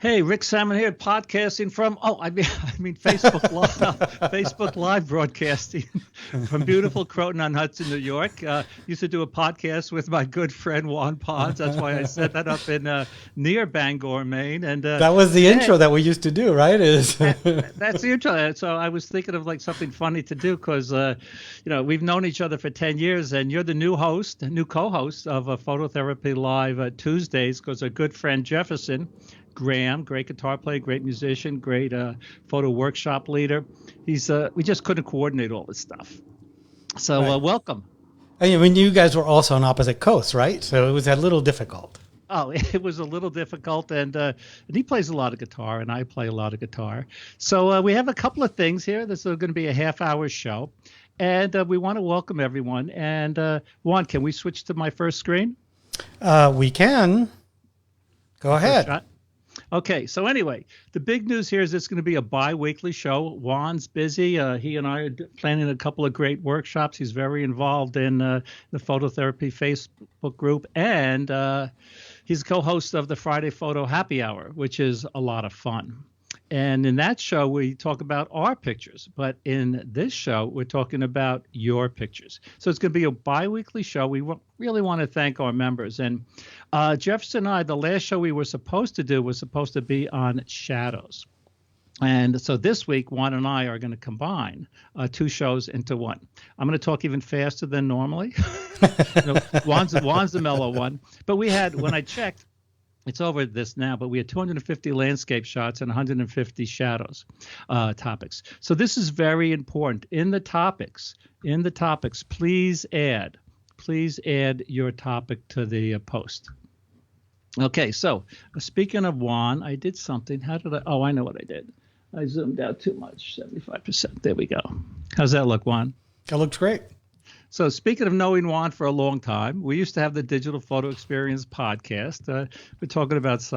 Hey, Rick Salmon here, podcasting from I mean Facebook Live, Facebook Live broadcasting from beautiful Croton on Hudson, New York. Used to do a podcast with my good friend Juan Ponds. That's why I set that up in near Bangor, Maine. And That was the intro that we used to do, right? that's the intro. So I was thinking of like something funny to do because we've known each other for 10 years, and you're the new co-host of Phototherapy Live Tuesdays because a good friend Jefferson Graham, great guitar player, great musician, great photo workshop leader. We just couldn't coordinate all this stuff. So Right. welcome. I mean, you guys were also on opposite coasts, right? So it was a little difficult. Oh, it was a little difficult, and he plays a lot of guitar, and I play a lot of guitar. So we have a couple of things here. This is going to be a half-hour show, and we want to welcome everyone. And Juan, can we switch to my first screen? We can. Go ahead. Shot? Okay, so anyway, the big news here is it's going to be a bi-weekly show. Juan's busy. He and I are planning a couple of great workshops. He's very involved in the Phototherapy Facebook group, and he's co-host of the Friday Photo Happy Hour, which is a lot of fun. And in that show, we talk about our pictures. But in this show, we're talking about your pictures. So it's going to be a bi-weekly show. We really want to thank our members. And Jefferson and I, the last show we were supposed to do was supposed to be on shadows. And so this week, Juan and I are going to combine two shows into one. I'm going to talk even faster than normally. Juan's the mellow one. But when I checked, it's over this now, but we had 250 landscape shots and 150 shadows topics. So this is very important. In the topics, please add your topic to the post. Okay, so speaking of Juan, I did something. I know what I did. I zoomed out too much, 75%. There we go. How's that look, Juan? That looks great. So speaking of knowing Juan for a long time, we used to have the Digital Photo Experience podcast. We're talking about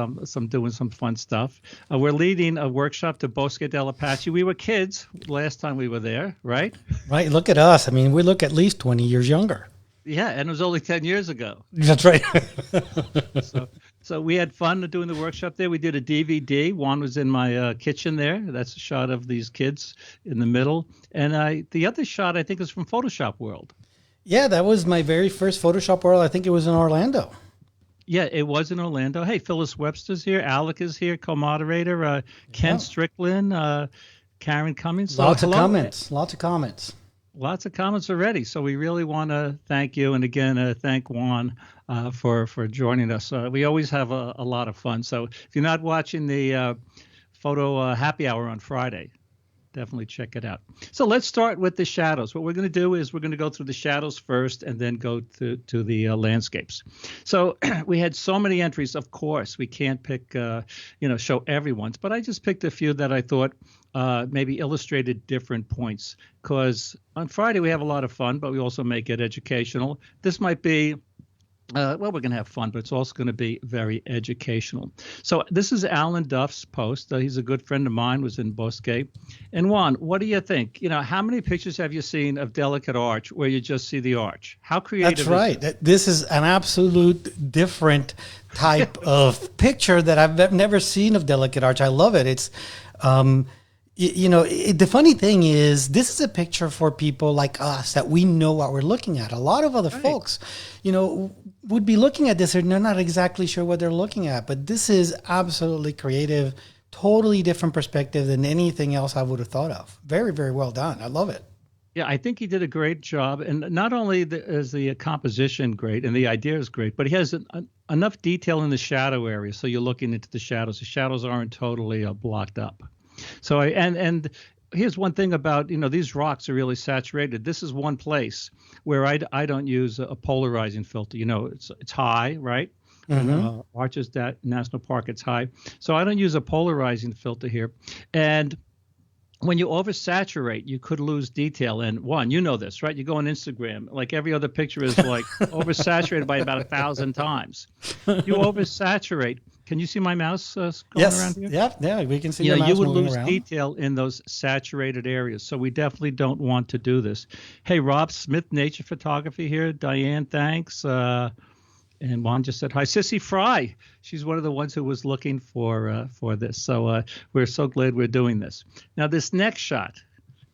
doing some fun stuff. We're leading a workshop to Bosque del Apache. We were kids last time we were there, right? Right. Look at us. I mean, we look at least 20 years younger. Yeah, and it was only 10 years ago. That's right. So we had fun doing the workshop there. We did a DVD. Juan was in my kitchen there. That's a shot of these kids in the middle. And the other shot, I think, is from Photoshop World. Yeah, that was my very first Photoshop World. I think it was in Orlando. Yeah, it was in Orlando. Hey, Phyllis Webster's here. Alec is here, co-moderator. Ken Strickland, Karen Cummings. Lots of comments. Lots of comments already. So we really want to thank you. And again, thank Juan for joining us. We always have a lot of fun. So if you're not watching the photo happy hour on Friday, definitely check it out. So let's start with the shadows. What we're going to do is we're going to go through the shadows first and then go to the landscapes. So we had so many entries. Of course, we can't pick, show everyone's, but I just picked a few that I thought maybe illustrated different points. Because on Friday we have a lot of fun, but we also make it educational. This might be we're going to have fun, but it's also going to be very educational. So this is Alan Duff's post. He's a good friend of mine, was in Bosque. And Juan, what do you think? How many pictures have you seen of Delicate Arch where you just see the arch? How creative That's right. This is an absolute different type of picture that I've never seen of Delicate Arch. I love it. It's the funny thing is, this is a picture for people like us that we know what we're looking at. A lot of other folks, would be looking at this and they're not exactly sure what they're looking at. But this is absolutely creative, totally different perspective than anything else I would have thought of. Very, very well done. I love it. Yeah, I think he did a great job. And not only is the composition great and the idea is great, but he has enough detail in the shadow area. So you're looking into the shadows. The shadows aren't totally blocked up. So and here's one thing about, these rocks are really saturated. This is one place where I don't use a polarizing filter. It's high, right? Mm-hmm. Arches National Park, it's high. So I don't use a polarizing filter here. And when you oversaturate, you could lose detail. And Juan, you know this, right? You go on Instagram, like every other picture is like oversaturated by about 1,000 times. You oversaturate. Can you see my mouse going around here? Yeah, we can see your mouse you would moving lose around. detail in those saturated areas. So we definitely don't want to do this. Hey, Rob Smith, Nature Photography here. Diane, thanks. And Juan just said hi, Sissy Fry. She's one of the ones who was looking for this. So we're so glad we're doing this. Now this next shot,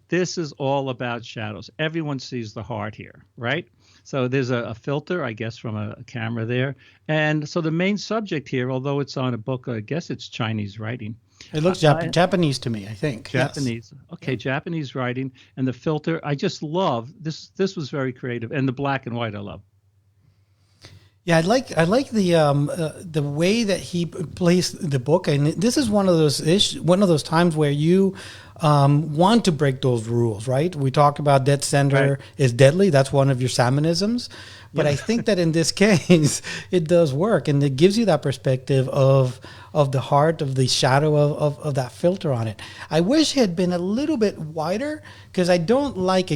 this is all about shadows. Everyone sees the heart here, right? So there's a filter, I guess, from a camera there. And so the main subject here, although it's on a book, I guess it's Chinese writing. It looks Japanese to me, I think. Japanese. Yes. Okay, Japanese writing. And the filter, I just love. This was very creative. And the black and white I love. Yeah, I like the way that he placed the book, and this is one of those times where you want to break those rules, right? We talked about dead center is deadly. That's one of your Salmonisms, but I think that in this case it does work, and it gives you that perspective of the heart, of the shadow of that filter on it. I wish it had been a little bit wider because I don't like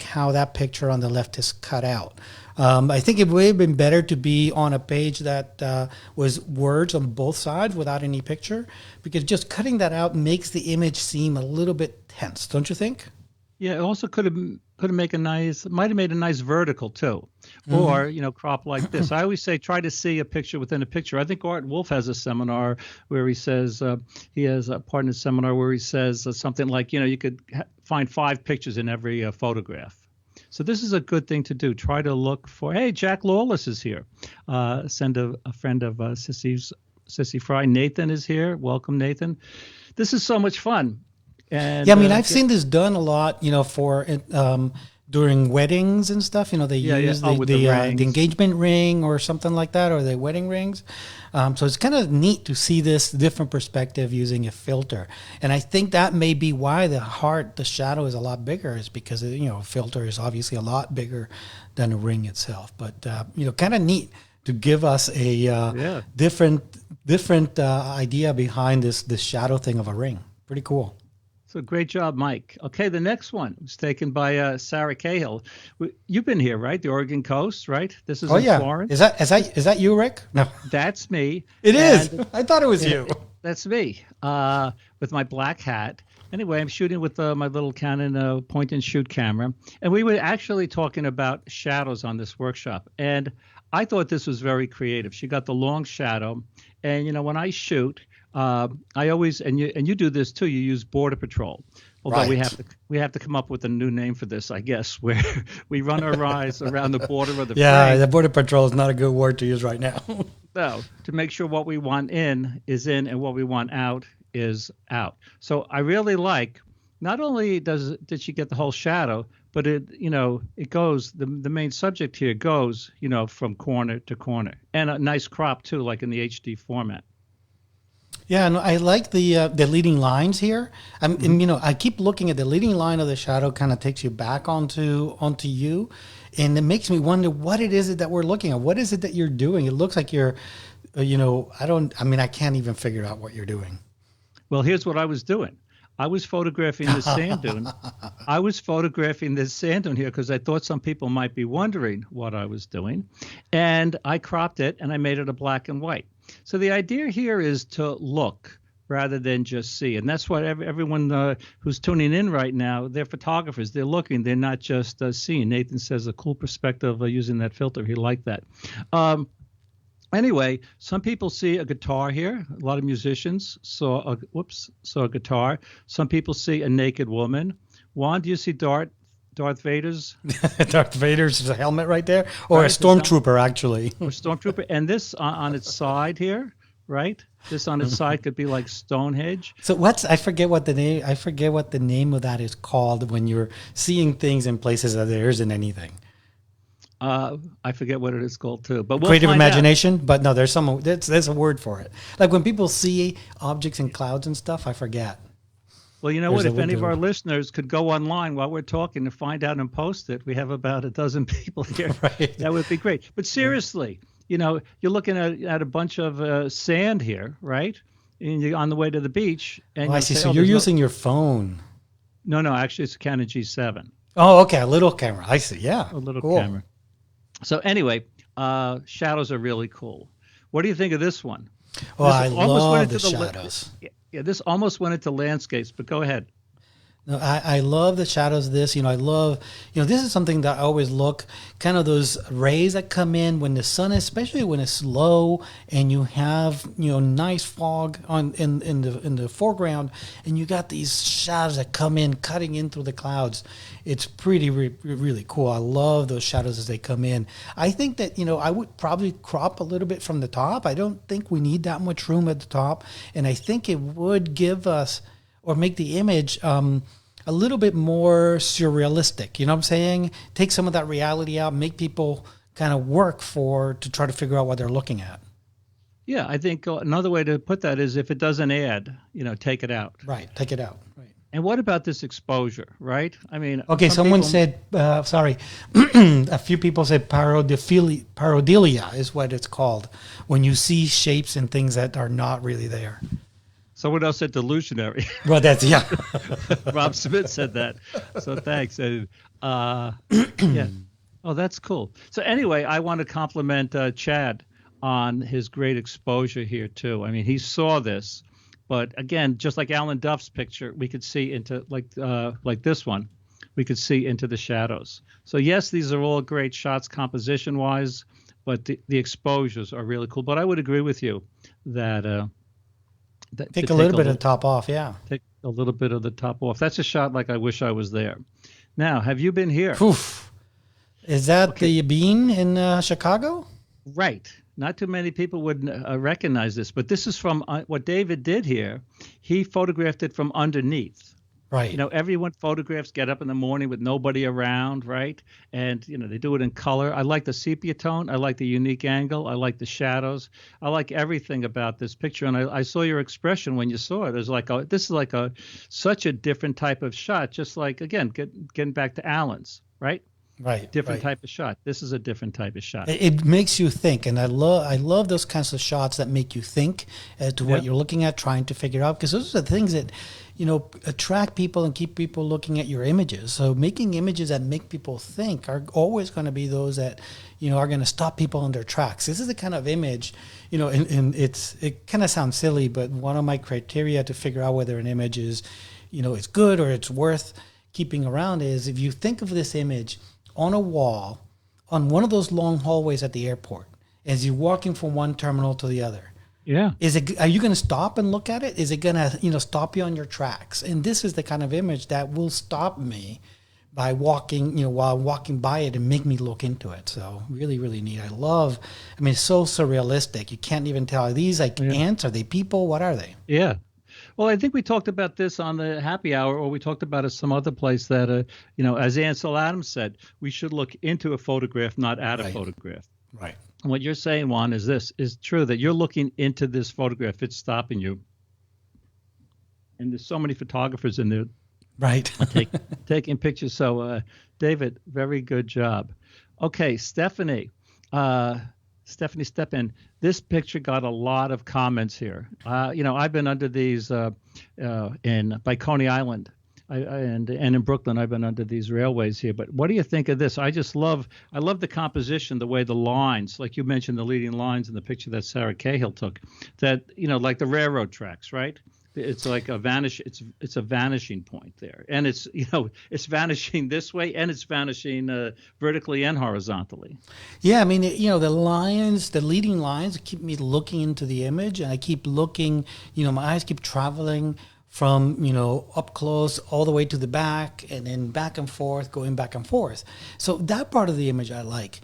how that picture on the left is cut out. I think it would have been better to be on a page that was words on both sides without any picture, because just cutting that out makes the image seem a little bit tense, don't you think? Yeah, it also might have made a nice vertical too, or crop like this. I always say try to see a picture within a picture. I think Art Wolf has a seminar where he says he has a part in his seminar where he says something like you could find 5 pictures in every photograph. So this is a good thing to do. Try to look for, hey, Jack Lawless is here. Send a friend of Sissy Fry. Nathan is here. Welcome, Nathan. This is so much fun. And yeah, I mean, I've seen this done a lot, for during weddings and stuff. They use the engagement ring or something like that, or the wedding rings. So it's kind of neat to see this different perspective using a filter. And I think that may be why the shadow is a lot bigger, is because, a filter is obviously a lot bigger than a ring itself. But, kind of neat to give us a different idea behind this shadow thing of a ring. Pretty cool. So great job, Mike. Okay, the next one was taken by Sarah Cahill. You've been here, right? The Oregon coast, right? This is in Florence. Is that you, Rick? No, that's me. It is. I thought it was you. That's me with my black hat. Anyway, I'm shooting with my little Canon point and shoot camera, and we were actually talking about shadows on this workshop, and I thought this was very creative. She got the long shadow, and when I shoot. I always and you do this too. You use Border Patrol, although we have to come up with a new name for this, I guess, where we run our eyes around the border of the frame. The Border Patrol is not a good word to use right now. No, to make sure what we want in is in and what we want out is out. So I really like. Not only did she get the whole shadow, but it goes. The main subject here goes from corner to corner, and a nice crop too, like in the HD format. Yeah, and I like the leading lines here. And I keep looking at the leading line of the shadow. Kind of takes you back onto you, and it makes me wonder what it is that we're looking at. What is it that you're doing? It looks like you're, I can't even figure out what you're doing. Well, here's what I was doing. I was photographing this sand dune. I was photographing this sand dune here because I thought some people might be wondering what I was doing, and I cropped it and I made it a black and white. So the idea here is to look rather than just see. And that's what everyone who's tuning in right now, they're photographers. They're looking. They're not just seeing. Nathan says a cool perspective using that filter. He liked that. Anyway, some people see a guitar here. A lot of musicians saw a guitar. Some people see a naked woman. Juan, do you see Darth Vader's? Darth Vader's helmet right there? Or a stormtrooper, actually. Or stormtrooper. And this on its side here, right? This on its side could be like Stonehenge. So I forget what the name of that is called when you're seeing things in places that there isn't anything. I forget what it is called too. But creative imagination? Out. But no, there's a word for it. Like when people see objects in clouds and stuff, I forget. Well, you know what? If any of our listeners could go online while we're talking to find out and post it, we have about a dozen people here. Right. That would be great. But seriously, you're looking at a bunch of sand here, right? And you're on the way to the beach. And I see. So you're using your phone. No, actually, it's a Canon G7. Oh, okay. A little camera. I see. Yeah. A little camera. So anyway, shadows are really cool. What do you think of this one? Well, I love the shadows. Yeah, this almost went into landscapes, but go ahead. No, I love the shadows of this. I love, this is something that I always look, kind of those rays that come in when the sun, especially when it's low and you have, nice fog in the foreground, and you got these shadows that come in, cutting in through the clouds. It's pretty, really cool. I love those shadows as they come in. I think that, I would probably crop a little bit from the top. I don't think we need that much room at the top. And I think it would give us, or make the image a little bit more surrealistic. You know what I'm saying? Take some of that reality out, make people kind of work to try to figure out what they're looking at. Yeah, I think another way to put that is if it doesn't add, take it out. Right, take it out. Right. And what about this exposure, right? I mean, okay, someone said, sorry, a few people said pareidolia is what it's called, when you see shapes and things that are not really there. Someone else said delusionary. Well, that's, yeah. Rob Smith said that. So thanks. Yeah. Oh, that's cool. So anyway, I want to compliment Chad on his great exposure here too. I mean, he saw this, but again, just like Alan Duff's picture, we could see into like this one, we could see into the shadows. So yes, these are all great shots composition wise, but the exposures are really cool. But I would agree with you that. Take a little bit of the top off, yeah. Take a little bit of the top off. That's a shot like I wish I was there. Now, have you been here? Oof. Is that the Bean in Chicago? Right. Not too many people would recognize this, but this is from what David did here. He photographed it from underneath. Right. Everyone photographs get up in the morning with nobody around, right? And, they do it in color. I like the sepia tone. I like the unique angle. I like the shadows. I like everything about this picture. And I saw your expression when you saw it. It was like, this is like such a different type of shot, just like, again, getting back to Alan's, right? Right. Different type of shot. This is a different type of shot. It makes you think, and I love those kinds of shots that make you think as to what you're looking at, trying to figure out, because those are the things that attract people and keep people looking at your images. So making images that make people think are always going to be those that are going to stop people in their tracks. This is the kind of image, and it kind of sounds silly, but one of my criteria to figure out whether an image is it's good or it's worth keeping around is if you think of this image on a wall on one of those long hallways at the airport as you're walking from one terminal to the other. Yeah. Are you going to stop and look at it? Is it going to, stop you on your tracks? And this is the kind of image that will stop me by walking, while walking by it and make me look into it. So really, really neat. It's so surrealistic. You can't even tell. Are these ants? Are they people? What are they? Yeah. Well, I think we talked about this on the happy hour, or we talked about it some other place that, as Ansel Adams said, we should look into a photograph, not at a photograph. Right. And what you're saying, Juan, is true, that you're looking into this photograph. It's stopping you. And there's so many photographers in there. Right. taking pictures. So, David, very good job. Okay, Stephanie. Stephanie, step in. This picture got a lot of comments here. I've been under these by Coney Island, and in Brooklyn. I've been under these railways here. But what do you think of this? I love the composition, the way the lines, like you mentioned, the leading lines in the picture that Sarah Cahill took. That like the railroad tracks, right? It's like it's a vanishing point there, and it's vanishing this way, and it's vanishing vertically and horizontally. Yeah, the leading lines keep me looking into the image, and I keep looking. My eyes keep traveling from up close all the way to the back, and then back and forth, going back and forth. So that part of the image I like,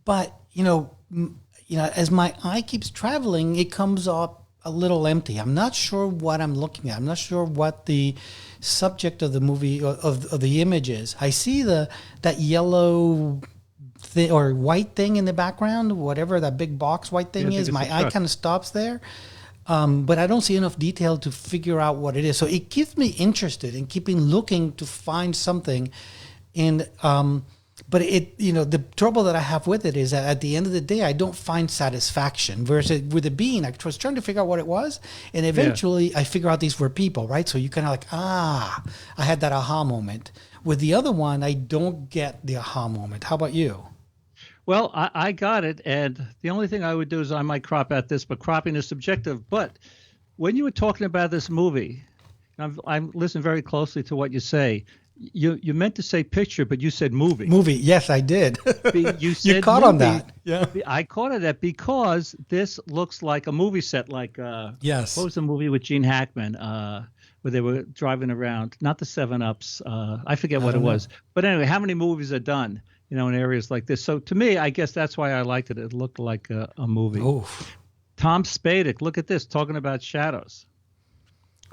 but as my eye keeps traveling, it comes up a little empty. I'm not sure what I'm looking at. I'm not sure what the subject of the movie of the image is. I see that yellow or white thing in the background, whatever that big box white thing is. My eye kind of stops there, but I don't see enough detail to figure out what it is. So it keeps me interested in keeping looking to find something. And but the trouble that I have with it is that at the end of the day, I don't find satisfaction. Versus with the bean, I was trying to figure out what it was, and eventually I figure out these were people, right? So you kind of like, I had that aha moment. With the other one, I don't get the aha moment. How about you? Well, I got it, and the only thing I would do is I might crop out this, but cropping is subjective. But when you were talking about this movie, I'm listening very closely to what you say. You meant to say picture, but you said movie. Movie, yes, I did. You said you caught movie. on that. Yeah. I caught on that because this looks like a movie set. Like Yes. what was the movie with Gene Hackman where they were driving around? Not the 7-Ups. I forget what it was. But anyway, how many movies are done? In areas like this. So to me, I guess that's why I liked it. It looked like a movie. Oof. Tom Spadek, look at this, talking about shadows.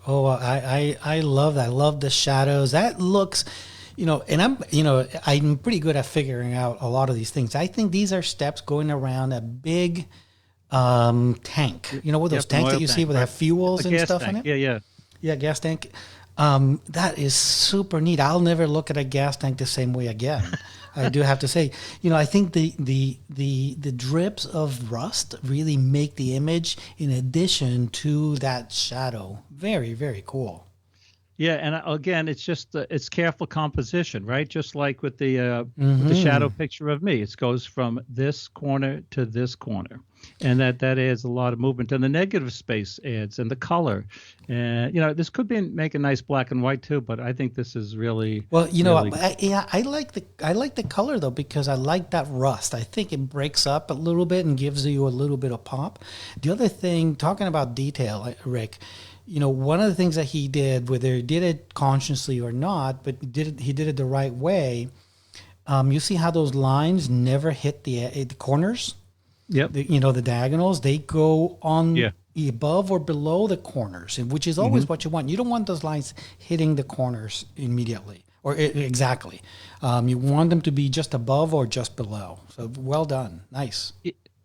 Oh, I love that. I love the shadows. That looks, and I'm pretty good at figuring out a lot of these things. I think these are steps going around a big tank. You know what those tanks that you see where they have fuels and stuff in it? Yeah. Yeah, gas tank. That is super neat. I'll never look at a gas tank the same way again. I do have to say, I think the drips of rust really make the image in addition to that shadow. Very, very cool. Yeah, and again, it's just it's careful composition, right? Just like with the shadow picture of me, it goes from this corner to this corner, and that adds a lot of movement. And the negative space adds, and the color, and this could make a nice black and white too. But I think this is really well. Really I like the color though because I like that rust. I think it breaks up a little bit and gives you a little bit of pop. The other thing, talking about detail, Rick. One of the things that he did, whether he did it consciously or not, but he did it the right way. You see how those lines never hit the corners? Yep. The diagonals, they go on above or below the corners, which is always what you want. You don't want those lines hitting the corners immediately or exactly. You want them to be just above or just below. So well done. Nice.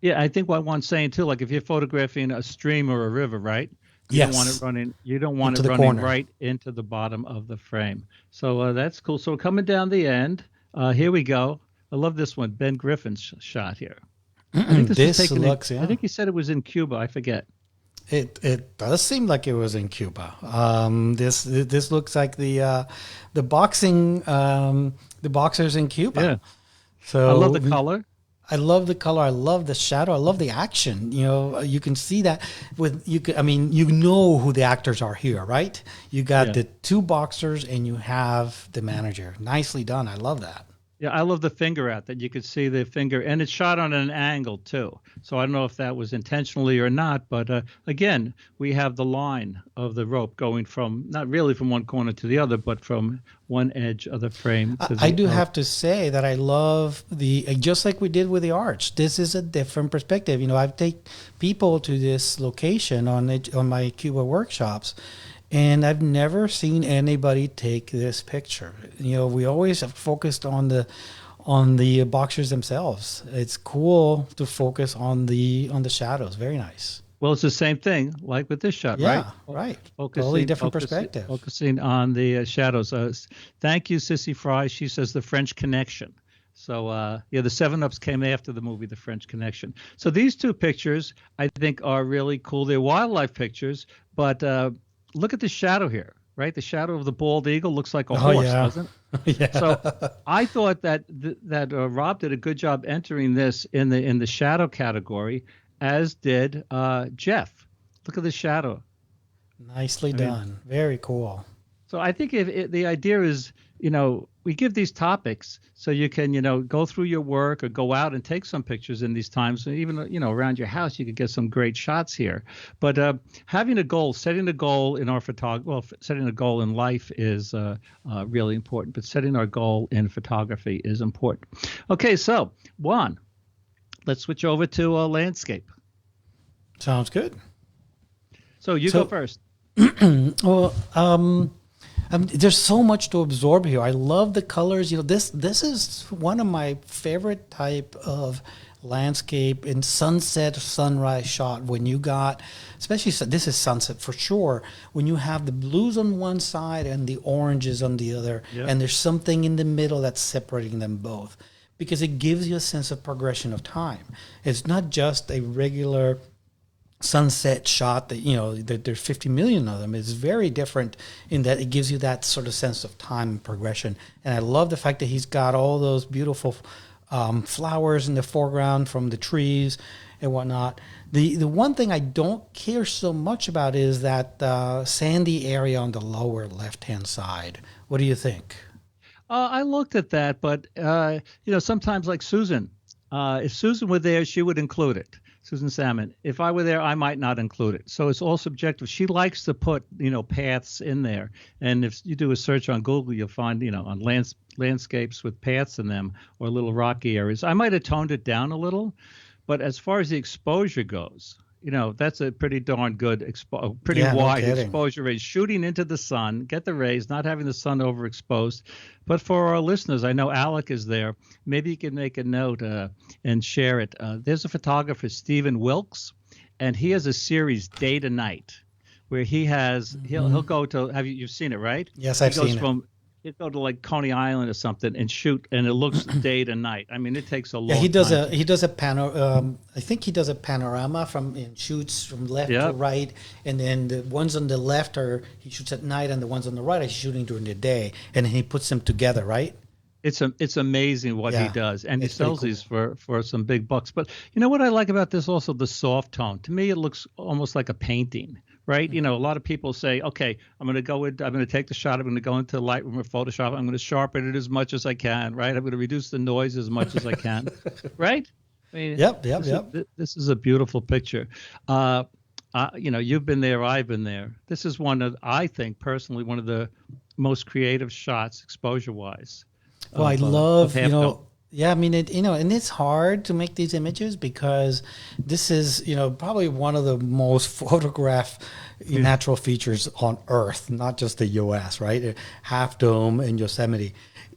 Yeah, I think what one's saying too, like if you're photographing a stream or a river, right? You don't want it running. You don't want it running right into the bottom of the frame. So that's cool. So coming down the end, here we go. I love this one, Ben Griffin's shot here. I think this looks. I think he said it was in Cuba. I forget. It does seem like it was in Cuba. This looks like the boxing the boxers in Cuba. Yeah. So I love the color. I love the color. I love the shadow. I love the action. You can see that with you know who the actors are here, right? You got the two boxers and you have the manager. Nicely done. I love that. Yeah, I love the finger out that you could see the finger, and it's shot on an angle too. So I don't know if that was intentionally or not, but again, we have the line of the rope going from not really from one corner to the other, but from one edge of the frame to the I do have to say that I love just like we did with the arch. This is a different perspective. I take people to this location on my Cuba workshops. And I've never seen anybody take this picture. We always have focused on the boxers themselves. It's cool to focus on the shadows. Very nice. Well, it's the same thing like with this shot, right? Yeah, right. Totally different perspective. Focusing on the shadows. Thank you, Sissy Fry. She says the French Connection. So, the 7-Ups came after the movie The French Connection. So these two pictures, I think, are really cool. They're wildlife pictures, but look at the shadow here, right? The shadow of the bald eagle looks like a horse, doesn't it? Yeah. So I thought that Rob did a good job entering this in the shadow category, as did Jeff. Look at the shadow. Nicely done. Very cool. So I think the idea is, we give these topics so you can, go through your work or go out and take some pictures in these times. Even, around your house, you could get some great shots here. But having a goal, setting a goal in our photography, setting a goal in life is really important. But setting our goal in photography is important. Okay, so Juan, let's switch over to landscape. Sounds good. So go first. Well, there's so much to absorb here. I love the colors. This is one of my favorite type of landscape in sunset sunrise shot. When you got, especially this is sunset for sure. When you have the blues on one side and the oranges on the other, and there's something in the middle that's separating them both, because it gives you a sense of progression of time. It's not just a regular sunset shot that there's 50 million of them. It's very different in that it gives you that sort of sense of time and progression. And I love the fact that he's got all those beautiful flowers in the foreground from the trees, and whatnot. The one thing I don't care so much about is that sandy area on the lower left hand side. What do you think? I looked at that, but sometimes like Susan, if Susan were there, she would include it. Susan Salmon. If I were there, I might not include it. So it's all subjective. She likes to put, paths in there. And if you do a search on Google, you'll find, on landscapes with paths in them or little rocky areas. I might have toned it down a little, but as far as the exposure goes, that's a pretty darn good, pretty wide exposure range. Shooting into the sun, get the rays, not having the sun overexposed. But for our listeners, I know Alec is there. Maybe you can make a note and share it. There's a photographer, Stephen Wilkes, and he has a series, Day to Night, where he'll go to. You've seen it, right? Yes, I've seen it. He'd go to like Coney Island or something and shoot, and it looks day to night. I mean, it takes a long. Yeah, he does time. I think he does a panorama and shoots from left to right, and then the ones on the left he shoots at night, and the ones on the right are shooting during the day, and then he puts them together, right? It's amazing what he does, and he sells these for some big bucks. But you know what I like about this also, the soft tone. To me, it looks almost like a painting. Right? A lot of people say, okay, I'm going to take the shot. I'm going to go into Lightroom or Photoshop. I'm going to sharpen it as much as I can. Right? I'm going to reduce the noise as much as I can. Right? I mean, yep. This is a beautiful picture. You've been there. I've been there. This is I think personally, one of the most creative shots exposure wise. Well, I love, yeah, I mean, and it's hard to make these images because this is, probably one of the most photographed natural features on Earth, not just the U.S., right? Half Dome in Yosemite.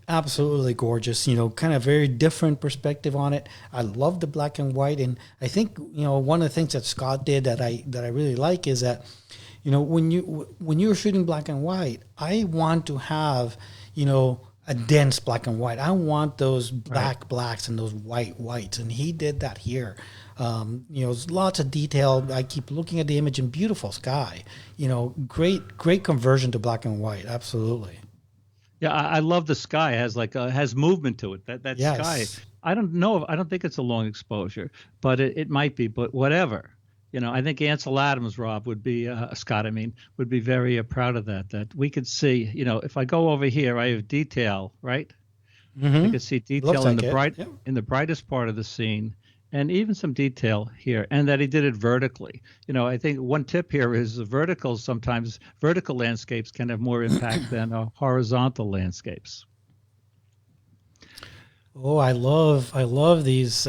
Absolutely gorgeous, kind of very different perspective on it. I love the black and white. And I think, one of the things that Scott did that I really like is that, when you're shooting black and white, I want to have, a dense black and white. I want those black blacks and those white whites, and he did that here. There's lots of detail. I keep looking at the image and beautiful sky. Great conversion to black and white. Absolutely. Yeah, I love the sky. It has has movement to it. That sky. I don't know. I don't think it's a long exposure, but it might be. But whatever. I think Ansel Adams, Rob, would be Scott. Would be very proud of that. That we could see. If I go over here, I have detail, right? Mm-hmm. I could see detail in the brightest part of the scene, and even some detail here, and that he did it vertically. I think one tip here is vertical landscapes can have more impact than horizontal landscapes. Oh, I love these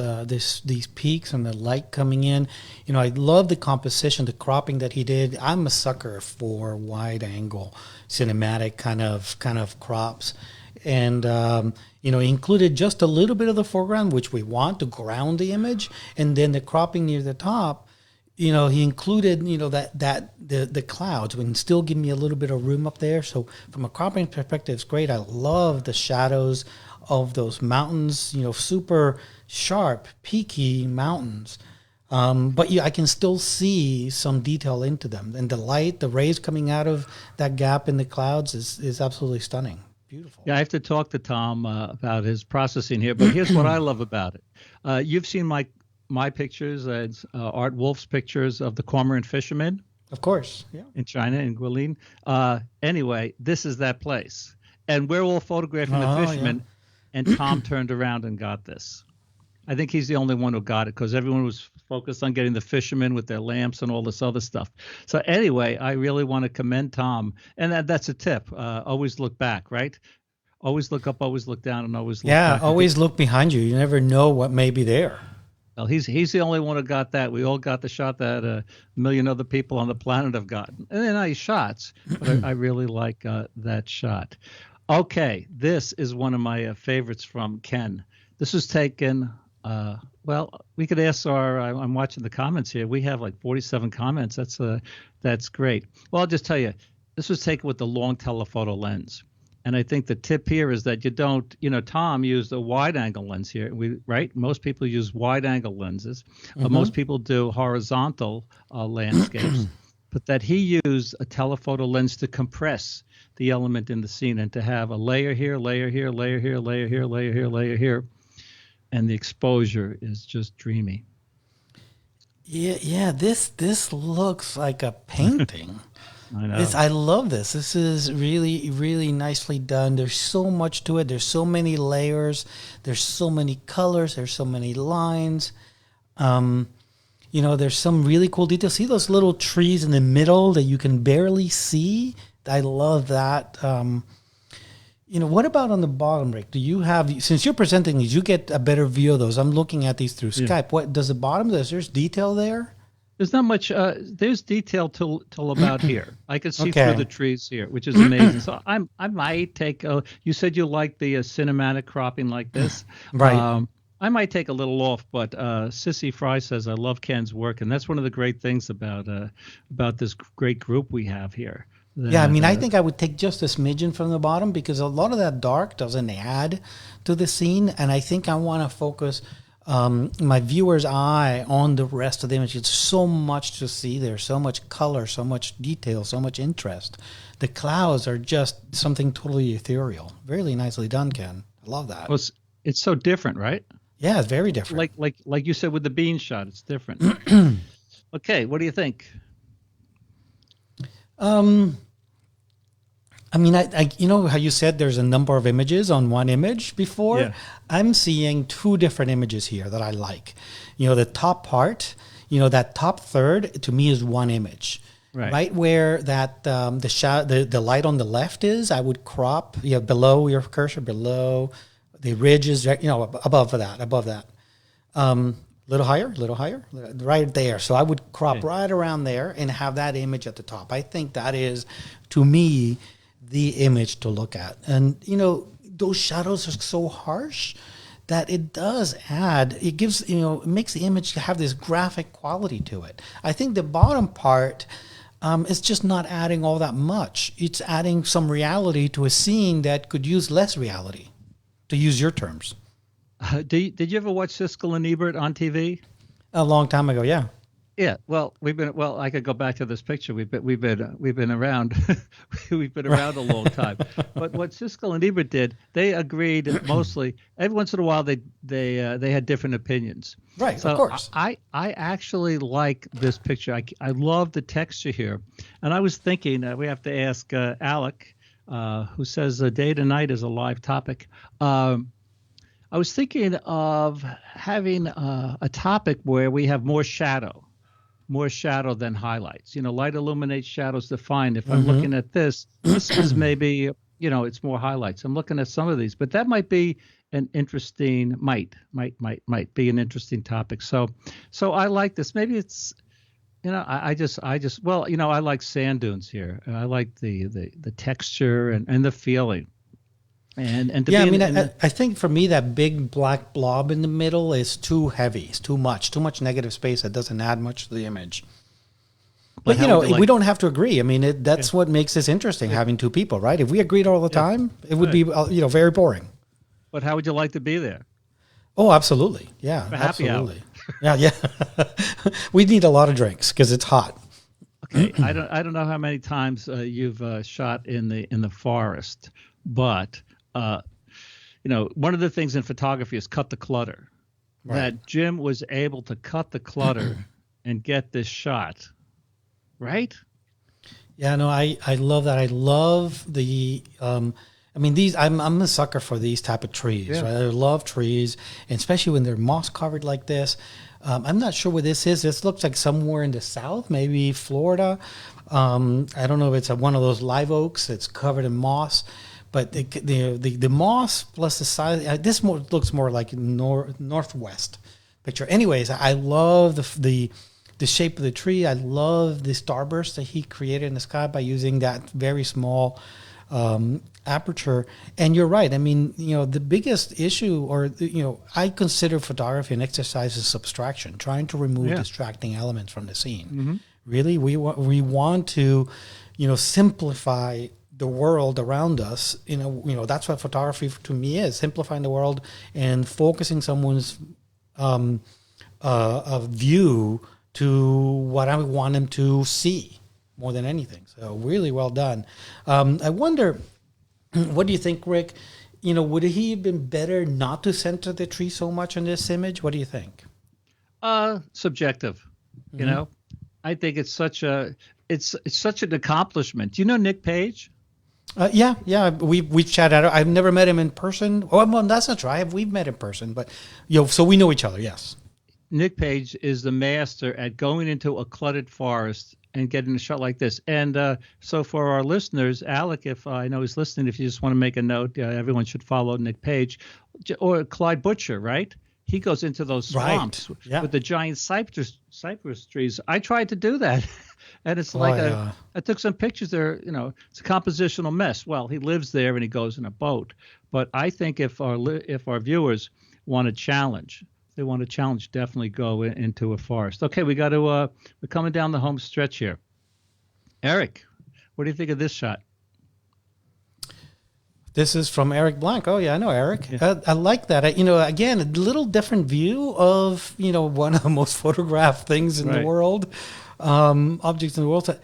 peaks and the light coming in. I love the composition, the cropping that he did. I'm a sucker for wide angle cinematic kind of crops, and he included just a little bit of the foreground, which we want to ground the image, and then the cropping near the top. He included the clouds and still give me a little bit of room up there. So from a cropping perspective, it's great. I love the shadows of those mountains, super sharp, peaky mountains. But I can still see some detail into them. And the light, the rays coming out of that gap in the clouds is absolutely stunning. Beautiful. Yeah, I have to talk to Tom about his processing here. But here's what I love about it. You've seen my pictures, Art Wolf's pictures of the cormorant fishermen. Of course, yeah. In China, in Guilin. Anyway, this is that place. And we're all photographing the fishermen. Yeah. And Tom turned around and got this. I think he's the only one who got it because everyone was focused on getting the fishermen with their lamps and all this other stuff. So anyway, I really want to commend Tom. And that's a tip. Always look back, right? Always look up, always look down, and always look back. Yeah, always look behind you. You never know what may be there. Well, he's the only one who got that. We all got the shot that a million other people on the planet have gotten. And they're nice shots, but I really like that shot. Okay, this is one of my favorites from Ken. This was taken, we could ask I'm watching the comments here. We have like 47 comments. That's great. Well, I'll just tell you, this was taken with the long telephoto lens. And I think the tip here is that you don't, Tom used a wide angle lens here, right? Most people use wide angle lenses. Mm-hmm. Most people do horizontal landscapes. But that he used a telephoto lens to compress the element in the scene and to have a layer here, layer here, layer here, layer here, layer here, layer here. And the exposure is just dreamy. Yeah. This looks like a painting. I know. I love this. This is really, really nicely done. There's so much to it. There's so many layers. There's so many colors. There's so many lines. Um, there's some really cool details. See those little trees in the middle that you can barely see? I love that. What about on the bottom, Rick? Do you have, since you're presenting these, you get a better view of those. I'm looking at these through Skype. What does the bottom, there's detail there? There's not much. There's detail till about here. I can see Okay. through the trees here, which is amazing. So I might take. You said you like the cinematic cropping like this, Right. I might take a little off, but Sissy Fry says I love Ken's work, and that's one of the great things about this great group we have here. Yeah, I that, mean, I think I would take just a smidgen from the bottom because a lot of that dark doesn't add to the scene. And I think I want to focus my viewer's eye on the rest of the image. It's so much to see there, so much color, so much detail, so much interest. The clouds are just something totally ethereal. Really nicely done, Ken. I love that. well, it's so different, right? Yeah, it's very different. Like you said with the bean shot, it's different. Okay, what do you think? I mean, you know how you said there's a number of images on one image before? Yeah. I'm seeing two different images here that I like. The top part, that top third to me is one image. Right where that the light on the left is, I would crop below your cursor, below the ridges, above that. Little higher, right there. So I would crop right around there and have that image at the top. I think that is, to me, the image to look at. And, those shadows are so harsh that it does add, it gives, it makes the image have this graphic quality to it. I think the bottom part is just not adding all that much. It's adding some reality to a scene that could use less reality, to use your terms. Did you ever watch Siskel and Ebert on TV? A long time ago, yeah. Yeah, well, I could go back to this picture. We've been around, we've been around a long time. But what Siskel and Ebert did, they agreed mostly. Every once in a while, they had different opinions. Right, so of course. I actually like this picture. I love the texture here, and I was thinking we have to ask Alec, who says day to night is a live topic. I was thinking of having a topic where we have more shadow than highlights. Light illuminates, shadows define. If I'm looking at this is maybe, it's more highlights. I'm looking at some of these, but that might be an interesting, might be an interesting topic. So I like this. Maybe it's, I like sand dunes here. I like the texture and the feeling. I think for me that big black blob in the middle is too heavy. It's too much negative space that doesn't add much to the image. But we don't have to agree. I mean, that's what makes this interesting, having two people, right? If we agreed all the time, it would be very boring. But how would you like to be there? Oh, absolutely. Yeah, absolutely. Yeah. We need a lot of drinks because it's hot. Okay, I don't know how many times you've shot in the forest, but one of the things in photography is cut the clutter. Right. That Jim was able to cut the clutter and get this shot, right? Yeah, no, I love that. I love the. I'm a sucker for these type of trees. Yeah. Right? I love trees, and especially when they're moss covered like this. I'm not sure where this is. This looks like somewhere in the south, maybe Florida. I don't know if it's one of those live oaks that's covered in moss. But the moss plus the size, this looks more like northwest picture. Anyways, I love the shape of the tree. I love the starburst that he created in the sky by using that very small aperture. And you're right. I mean, the biggest issue, I consider photography an exercise in subtraction, trying to remove distracting elements from the scene. Mm-hmm. Really, we want to, simplify the world around us. That's what photography to me is: simplifying the world and focusing someone's view to what I want them to see more than anything. So really well done. I wonder, what do you think, Rick? Would he have been better not to center the tree so much in this image? What do you think? Subjective. You know, I think it's such an accomplishment. Do you know Nick Page? Yeah. We've chatted. I've never met him in person. Oh, well, that's not true. We've met in person, but so we know each other. Yes. Nick Page is the master at going into a cluttered forest and getting a shot like this. And so for our listeners, Alec, if I know he's listening, if you just want to make a note, everyone should follow Nick Page or Clyde Butcher, right? He goes into those swamps with the giant cypress trees. I tried to do that, and it's I took some pictures there. It's a compositional mess. Well, he lives there and he goes in a boat. But I think if our viewers want a challenge, definitely go into a forest. Okay, we're coming down the home stretch here. Eric, what do you think of this shot? This is from Eric Blanc. Oh, yeah, I know Eric. Yeah. I like that. Again, a little different view of, one of the most photographed things in the world, objects in the world.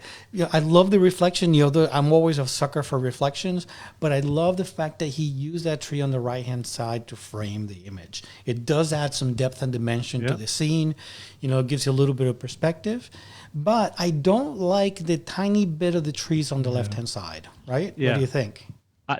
I love the reflection. I'm always a sucker for reflections, but I love the fact that he used that tree on the right-hand side to frame the image. It does add some depth and dimension to the scene. It gives you a little bit of perspective. But I don't like the tiny bit of the trees on the left-hand side, right? Yeah. What do you think?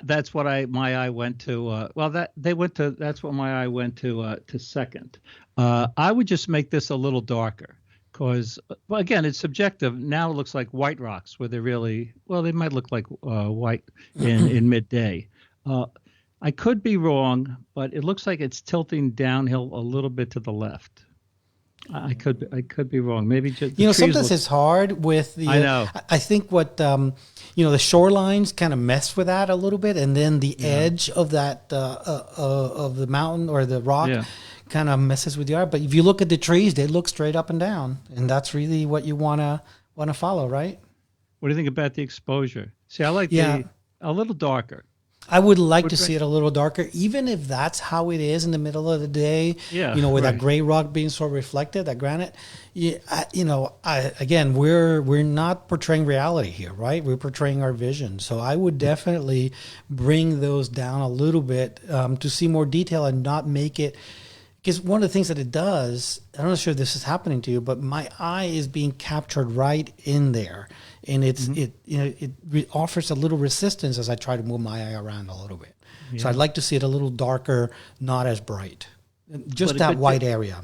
That's what my eye went to. That's what my eye went to second. I would just make this a little darker because, again, it's subjective. Now it looks like white rocks where they might look like white in midday. I could be wrong, but it looks like it's tilting downhill a little bit to the left. I could be wrong. Maybe just sometimes it's hard with the. I know. I think what the shorelines kind of mess with that a little bit, and then the edge of that of the mountain or the rock kind of messes with the art. But if you look at the trees, they look straight up and down, and that's really what you want to follow, right? What do you think about the exposure? See, I like a little darker. I would like to see it a little darker, even if that's how it is in the middle of the day. Yeah, with that gray rock being so reflected, that granite. Again, we're not portraying reality here, right? We're portraying our vision. So I would definitely bring those down a little bit to see more detail and not make it. Because one of the things that it does, I'm not sure if this is happening to you, but my eye is being captured right in there. And it offers a little resistance as I try to move my eye around a little bit. Yeah. So I'd like to see it a little darker, not as bright. Just that white area.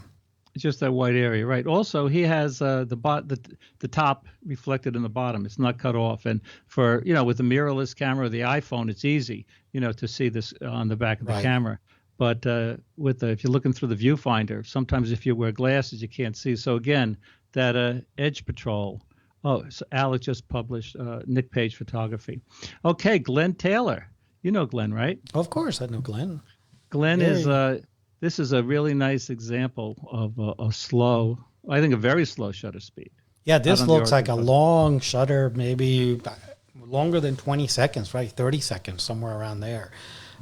Just that white area, right. Also, he has the top reflected in the bottom. It's not cut off. And for, with the mirrorless camera or the iPhone, it's easy, to see this on the back of the camera. But if you're looking through the viewfinder, sometimes if you wear glasses, you can't see. So again, that Edge Patrol. Oh, so Alec just published Nick Page Photography. Okay, Glenn Taylor. You know Glenn, right? Of course, I know Glenn. Glenn is this is a really nice example of a slow, I think a very slow shutter speed. Yeah, this looks like a long shutter, maybe longer than 20 seconds, right? 30 seconds, somewhere around there.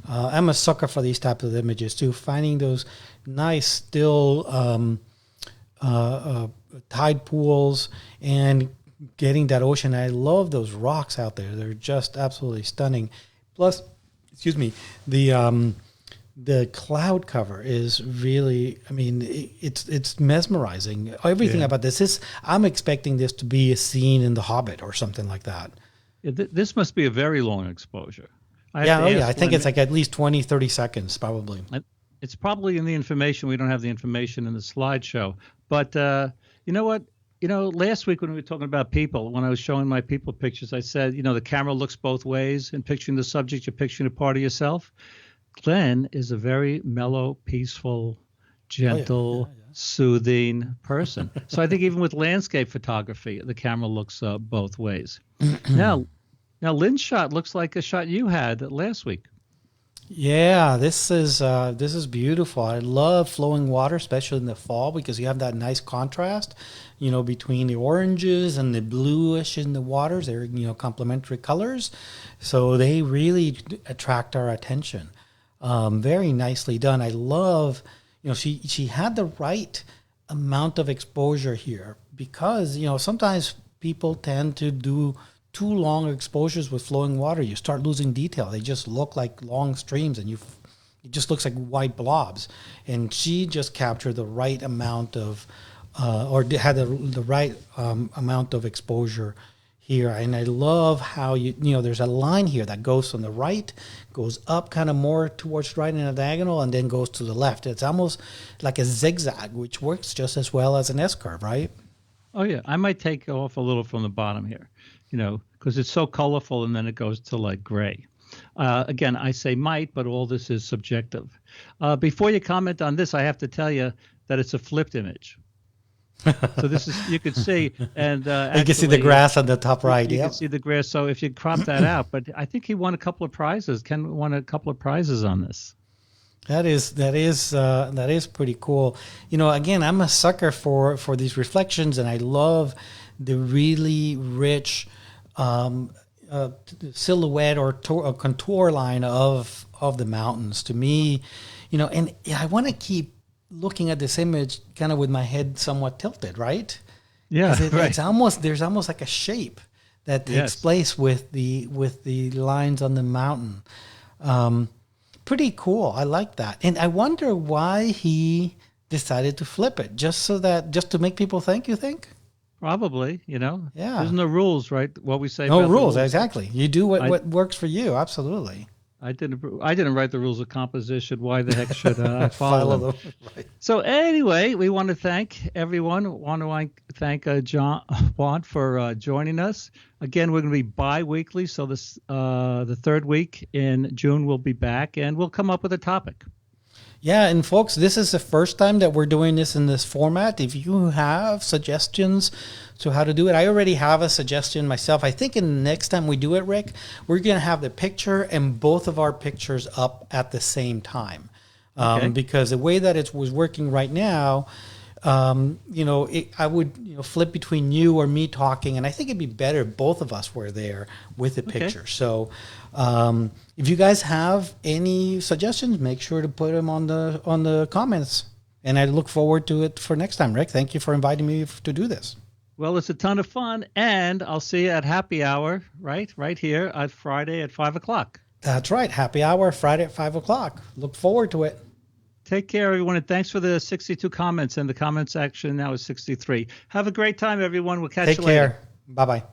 I'm a sucker for these types of images too. Finding those nice still tide pools and getting that ocean. I love those rocks out there. They're just absolutely stunning. Plus, the cloud cover is really, it's mesmerizing. Everything about this is, I'm expecting this to be a scene in The Hobbit or something like that. Yeah, this must be a very long exposure. I think it's like at least 20, 30 seconds probably. It's probably in the information. We don't have the information in the slideshow. But you know what? Last week when we were talking about people, when I was showing my people pictures, I said, the camera looks both ways. In picturing the subject, you're picturing a part of yourself. Glenn is a very mellow, peaceful, gentle, soothing person. So I think even with landscape photography, the camera looks both ways. Now, Lynn's shot looks like a shot you had last week. Yeah, this is beautiful. I love flowing water, especially in the fall, because you have that nice contrast, between the oranges and the bluish in the waters. They're, complementary colors. So they really attract our attention. Very nicely done. I love, she had the right amount of exposure here because, sometimes people tend to do too long exposures with flowing water. You start losing detail. They just look like long streams and it just looks like white blobs. And she just captured the right amount of had the right amount of exposure here. And I love how there's a line here that goes from the right, goes up kind of more towards right in a diagonal, and then goes to the left. It's almost like a zigzag, which works just as well as an S-curve, right? Oh, yeah. I might take off a little from the bottom here, because it's so colorful, and then it goes to like gray. Again, I say might, but all this is subjective. Before you comment on this, I have to tell you that it's a flipped image. So this is, you can see, and you can see the grass on the top right. You can see the grass. So if you crop that out, but I think he won a couple of prizes. Ken won a couple of prizes on this. That is pretty cool. Again, I'm a sucker for these reflections, and I love the really rich silhouette or contour line of the mountains. To me, and I want to keep looking at this image kind of with my head somewhat tilted, right? Yeah, right. There's almost like a shape that takes place with the lines on the mountain. Pretty cool. I like that. And I wonder why he decided to flip it, just to make people think, you think? Probably, Yeah. There's no rules, right? What we say. No rules, exactly. You do what works for you. Absolutely. I didn't write the rules of composition. Why the heck should I follow them? Right. So anyway, we want to thank everyone. Want to thank Juan for joining us. Again, we're going to be bi-weekly, so the third week in June we'll be back, and we'll come up with a topic. Yeah, and folks, this is the first time that we're doing this in this format. If you have suggestions to how to do it, I already have a suggestion myself. I think in the next time we do it, Rick, we're going to have the picture and both of our pictures up at the same time. Because the way that it was working right now, I would flip between you or me talking, and I think it'd be better if both of us were there with the picture. So if you guys have any suggestions, make sure to put them on the comments, and I look forward to it for next time. Rick, thank you for inviting me to do this. Well, it's a ton of fun, and I'll see you at happy hour right here at Friday at 5:00. That's right, happy hour Friday at 5:00. Look forward to it. Take care, everyone, and thanks for the 62 comments, and the comment section now is 63. Have a great time, everyone. We'll catch you later. Take care. Bye-bye.